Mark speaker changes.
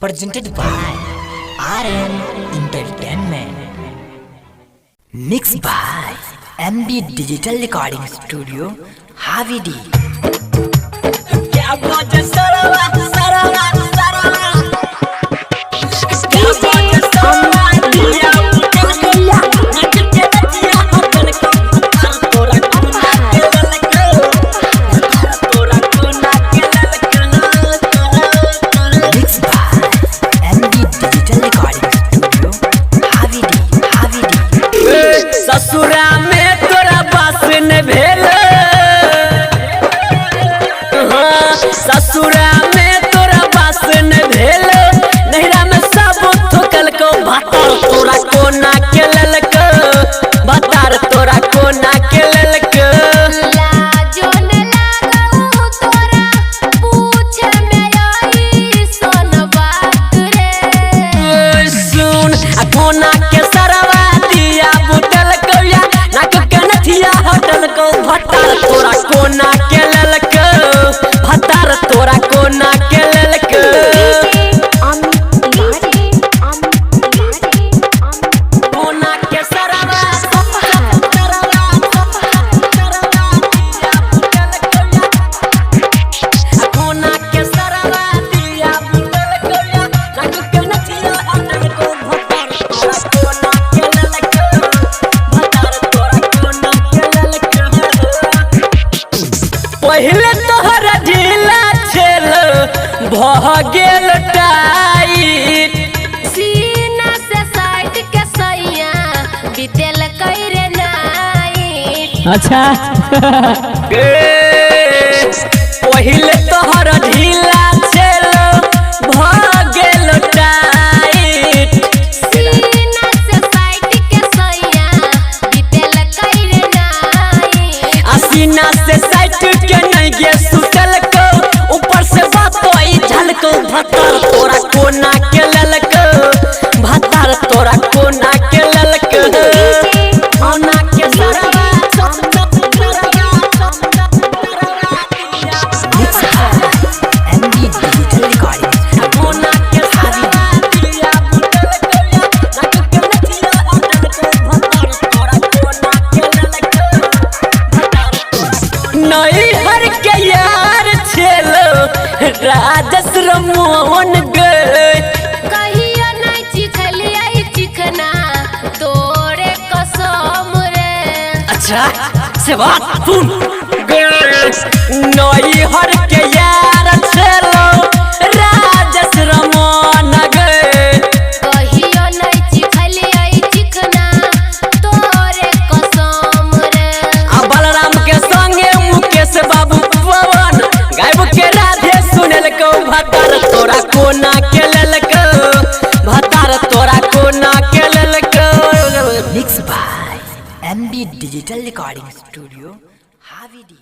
Speaker 1: presented by RM Entertainment, mixed by MB Digital Recording Studio, Havidi.
Speaker 2: ससुरा में तोरा बास न भेल, ससुरा में तोरा बास न भेल, नहिरा में सब ठोकल को भातार तोरा कोना के ललक, भातार तोरा कोना के ललक।
Speaker 3: लाजो न लागऊ तोरा पूछे में आई सोन बात रे।
Speaker 2: सुन कोना के सरवा दिया बुटल कौया नाक के नथिया हटल को भातार तोरा कोना के ललक, भातार तोरा कोना के ललक। कोना के सरवा कोना के सरवा दिया बुटल कौया नाक के नथिया हटल को भातार तोरा कोना के ललक, भातार तोरा कोना के ललक। पहले तोहर ढीला छेल भऽ गेल टाइट,
Speaker 3: सीना से साइड के सैया बीतेल कइरे नाइट।
Speaker 2: अच्छा पहले तोहर ढीला छेल भऽ गेल टाइट,
Speaker 3: सीना से साइड के सैया बीतेल कइरे नाइट।
Speaker 2: सीना से साइट के नहीं गे सुतल को ऊपर से बात ई झलको भातार तोरा कोना के ललक, भातार तोरा कोना के ललक। कोना के सरवा
Speaker 1: Mixed by MB Digital Recording Studio,
Speaker 2: कोना के सरवा दिया बुटल कौया नाक के नथिया हटल को भातार तोरा कोना के ललक, भातार नई हर के यार छेलो राजस रमोहन गए।
Speaker 3: कहियो नहीं चिखलिया चिकना तोरे कसम रे।
Speaker 2: अच्छा से बात सुन नई हर के यार छेलो राजस रमोहन गए।
Speaker 3: कहियो नहीं चिखलिया चिकना तोरे कसम रे।
Speaker 2: आ बलराम के संगे मुकेश बाबू पवन गायब के राधे सुनल को भातार तोरा कोना के ललक, भातार तोरा कोना के ललक।
Speaker 1: mixed by MB Digital Recording Studio, Havidi.